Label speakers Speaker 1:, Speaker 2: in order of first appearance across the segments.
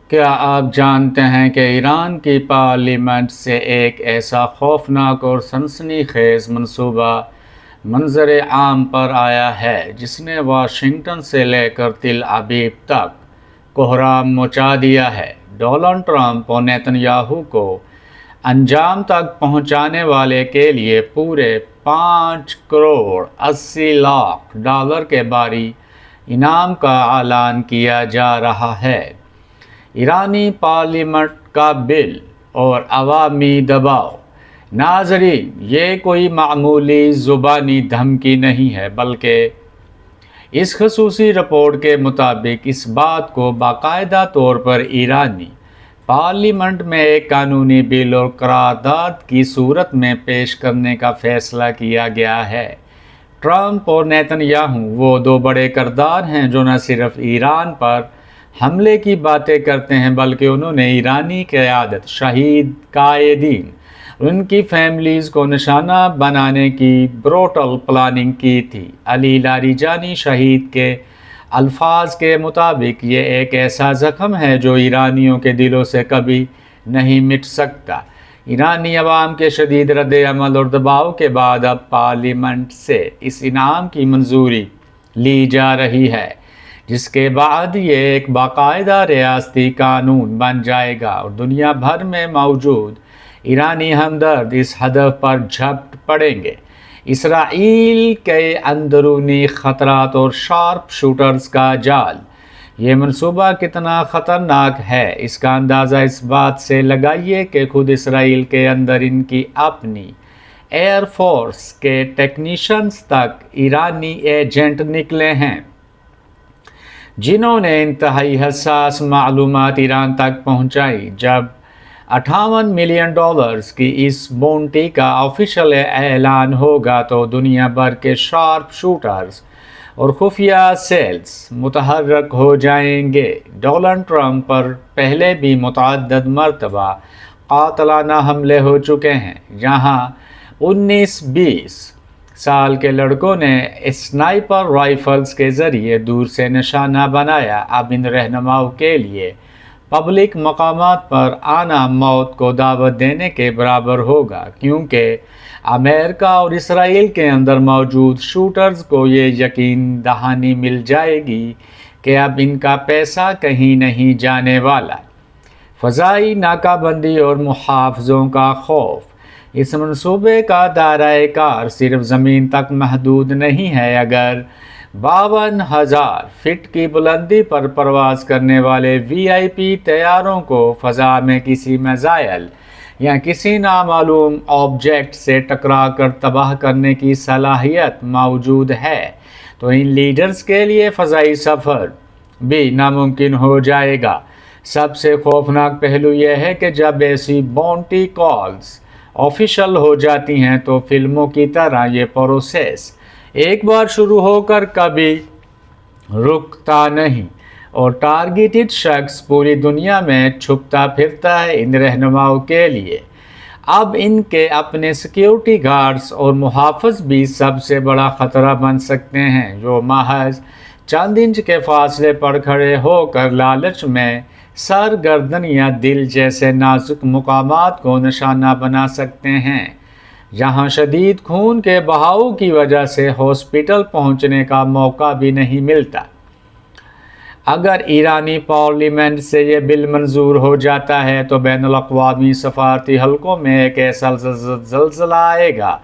Speaker 1: کیا آپ جانتے ہیں کہ ایران کی پارلیمنٹ سے ایک ایسا خوفناک اور سنسنی خیز منصوبہ منظر عام پر آیا ہے جس نے واشنگٹن سے لے کر تل ابیب تک کوہرام مچا دیا ہے؟ ڈونلڈ ٹرمپ اور نیتن یاہو کو انجام تک پہنچانے والے کے لیے پورے 5 کروڑ 80 لاکھ ڈالر کے باری انعام کا اعلان کیا جا رہا ہے۔ ایرانی پارلیمنٹ کا بل اور عوامی دباؤ۔ ناظرین، یہ کوئی معمولی زبانی دھمکی نہیں ہے، بلکہ اس خصوصی رپورٹ کے مطابق اس بات کو باقاعدہ طور پر ایرانی پارلیمنٹ میں ایک قانونی بل اور قرارداد کی صورت میں پیش کرنے کا فیصلہ کیا گیا ہے۔ ٹرمپ اور نیتن یاہو وہ دو بڑے کردار ہیں جو نہ صرف ایران پر حملے کی باتیں کرتے ہیں بلکہ انہوں نے ایرانی قیادت، شہید قائدین اور ان کی فیملیز کو نشانہ بنانے کی بروٹل پلاننگ کی تھی۔ علی لاریجانی شہید کے الفاظ کے مطابق یہ ایک ایسا زخم ہے جو ایرانیوں کے دلوں سے کبھی نہیں مٹ سکتا۔ ایرانی عوام کے شدید رد عمل اور دباؤ کے بعد اب پارلیمنٹ سے اس انعام کی منظوری لی جا رہی ہے، جس کے بعد یہ ایک باقاعدہ ریاستی قانون بن جائے گا اور دنیا بھر میں موجود ایرانی ہمدرد اس ہدف پر جھپٹ پڑیں گے۔ اسرائیل کے اندرونی خطرات اور شارپ شوٹرز کا جال۔ یہ منصوبہ کتنا خطرناک ہے، اس کا اندازہ اس بات سے لگائیے کہ خود اسرائیل کے اندر ان کی اپنی ایئر فورس کے ٹیکنیشینز تک ایرانی ایجنٹ نکلے ہیں، جنہوں نے انتہائی حساس معلومات ایران تک پہنچائی۔ جب $58 ملین کی اس بونٹی کا آفیشل اعلان ہوگا تو دنیا بھر کے شارپ شوٹرز اور خفیہ سیلز متحرک ہو جائیں گے۔ ڈونلڈ ٹرمپ پر پہلے بھی متعدد مرتبہ قاتلانہ حملے ہو چکے ہیں۔ جہاں 19-20 سال کے لڑکوں نے اسنائپر رائفلز کے ذریعے دور سے نشانہ بنایا، اب ان رہنماؤں کے لیے پبلک مقامات پر آنا موت کو دعوت دینے کے برابر ہوگا، کیونکہ امریکہ اور اسرائیل کے اندر موجود شوٹرز کو یہ یقین دہانی مل جائے گی کہ اب ان کا پیسہ کہیں نہیں جانے والا۔ فضائی ناکہ بندی اور محافظوں کا خوف۔ اس منصوبے کا دائرۂ کار صرف زمین تک محدود نہیں ہے۔ اگر 52,000 فٹ کی بلندی پر پرواز کرنے والے VIP طیاروں کو فضا میں کسی میزائل یا کسی نامعلوم آبجیکٹ سے ٹکرا کر تباہ کرنے کی صلاحیت موجود ہے تو ان لیڈرز کے لیے فضائی سفر بھی ناممکن ہو جائے گا۔ سب سے خوفناک پہلو یہ ہے کہ جب ایسی بونٹی کالز آفیشل ہو جاتی ہیں تو فلموں کی طرح یہ پروسیس ایک بار شروع ہو کر کبھی رکتا نہیں اور ٹارگیٹڈ شخص پوری دنیا میں چھپتا پھرتا ہے۔ ان رہنماؤں کے لیے اب ان کے اپنے سیکیورٹی گارڈز اور محافظ بھی سب سے بڑا خطرہ بن سکتے ہیں، جو محض چند انچ کے فاصلے پر کھڑے ہو کر لالچ میں سر، گردن یا دل جیسے نازک مقامات کو نشانہ بنا سکتے ہیں، جہاں شدید خون کے بہاؤ کی وجہ سے ہاسپٹل پہنچنے کا موقع بھی نہیں ملتا۔ اگر ایرانی پارلیمنٹ سے یہ بل منظور ہو جاتا ہے تو بین الاقوامی سفارتی حلقوں میں ایک ایسا زلزلہ آئے گا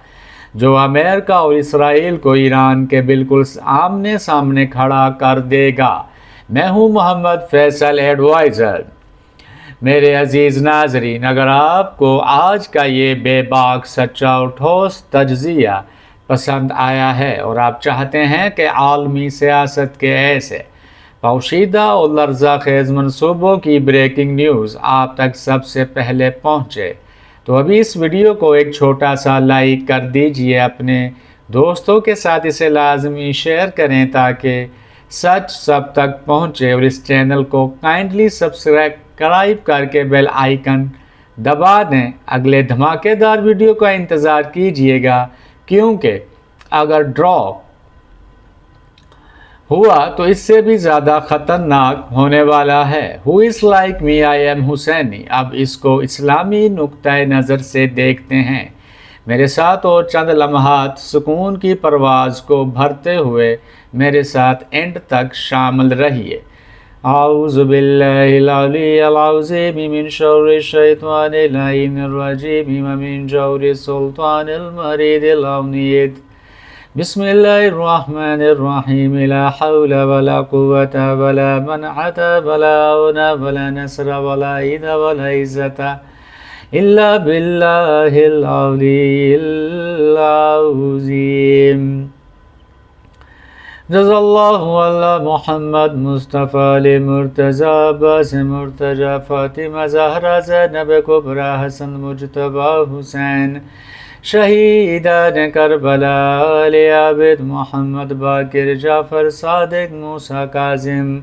Speaker 1: جو امریکہ اور اسرائیل کو ایران کے بالکل آمنے سامنے کھڑا کر دے گا۔ میں ہوں محمد فیصل ایڈوائزر۔ میرے عزیز ناظرین، اگر آپ کو آج کا یہ بے باک، سچا اور ٹھوس تجزیہ پسند آیا ہے اور آپ چاہتے ہیں کہ عالمی سیاست کے ایسے پوشیدہ اور لرزہ خیز منصوبوں کی بریکنگ نیوز آپ تک سب سے پہلے پہنچے تو ابھی اس ویڈیو کو ایک چھوٹا سا لائک کر دیجئے، اپنے دوستوں کے ساتھ اسے لازمی شیئر کریں تاکہ سچ سب تک پہنچے، اور اس چینل کو کائنڈلی سبسکرائب کر کے بیل آئیکن دبا دیں۔ اگلے دھماکے دار ویڈیو کا انتظار کیجئے گا، کیونکہ اگر ڈراپ ہوا تو اس سے بھی زیادہ خطرناک ہونے والا ہے۔ Who is like me? I am حسینی۔ اب اس کو اسلامی نقطۂ نظر سے دیکھتے ہیں۔ میرے ساتھ اور چند لمحات سکون کی پرواز کو بھرتے ہوئے میرے ساتھ اینڈ تک شامل رہیے۔ اعوذ باللہ العلی العظیم من شر الشیطان اللعین الرجیم ومن شر السلطان المرید العنید۔ بسم اللہ الرحمن الرحیم۔ لا حول ولا قوة ولا منعة ولا عون ولا نصر ولا عید ولا عزت الا باللہ العلی العظیم۔ جزا اللہ علی محمد مصطفیٰ علی مرتضی عباس مرتجی فاطمہ زہرا زینب کبریٰ حسن مجتبیٰ حسین شہیدان کربلا علی عابد محمد باقر جعفر صادق موسیٰ کاظم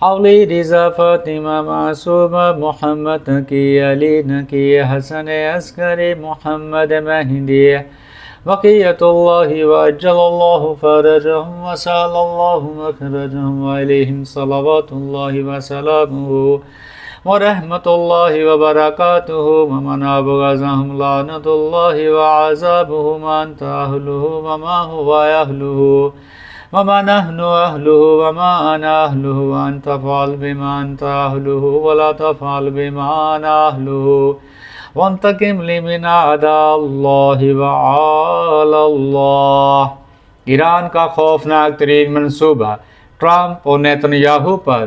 Speaker 1: علی رضا فاطمہ معصومہ محمد تقی علی نقی حسن عسکری محمد مہدی بقیت اللہ وعجل اللہ فرجہم وسال اللہ مخرجہم وعلیہم صلوات اللہ وسلامہ ورحمت اللہ وبرکاتہ ومن ابغضہم لعنت اللہ وعذابہ ما انت اہلہ وما هو اہلہ وما نحن اہلہ وما انا اہلہ وانت فعل بما انت اہلہ ولا تفعل بما انا اہلہ وانتقم لی من اعداء اللہ وعلی اللہ۔ ایران کا خوفناک ترین منصوبہ، ٹرمپ اور نیتن یاہو پر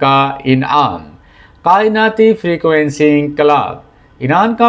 Speaker 1: کا انعام۔ کائناتی فریکوینسی انقلاب، ایران کا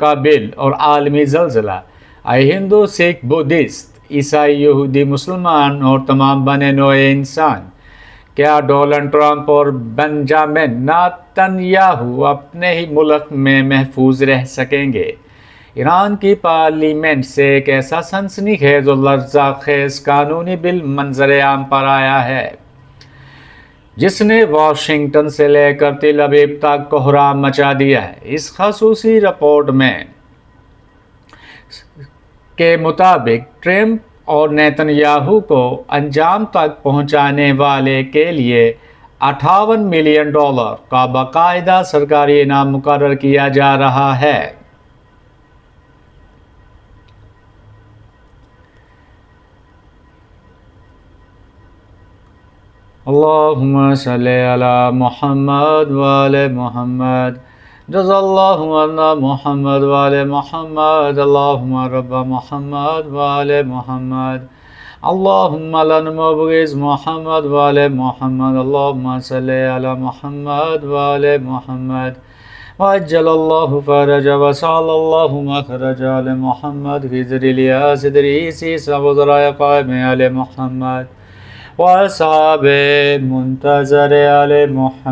Speaker 1: کا بل اور عالمی زلزلہ۔ اے ہندو، سکھ، بدھسٹ، عیسائی، یہودی، مسلمان اور تمام بنے نوع انسان، کیا ڈونلڈ ٹرمپ اور بنجامن نیتن یاہو اپنے ہی ملک میں محفوظ رہ سکیں گے؟ ایران کی پارلیمنٹ سے ایک ایسا سنسنی خیز اور لرزہ خیز قانونی بل منظر عام پر آیا ہے جس نے واشنگٹن سے لے کر تل ابیب تک کوہرام مچا دیا ہے۔ اس خصوصی رپورٹ میں کے مطابق ٹرمپ اور نیتن یاہو کو انجام تک پہنچانے والے کے لیے $58 ملین کا باقاعدہ سرکاری انعام مقرر کیا جا رہا ہے۔ اللہم صلی علی محمد وآل محمد۔ جزا اللہ عنا محمد وآل محمد۔ اللہم رب محمد وآل محمد۔ اللہم لن مبغض محمد وآل محمد۔ اللہم صلی علی محمد وآل محمد۔ وعجل اللہ فرج وسال اللہ مخرج آل محمد فی ذریلیہ صدریسی سبزرائے قائم آل محمد واصحاب منتظر آل محمد۔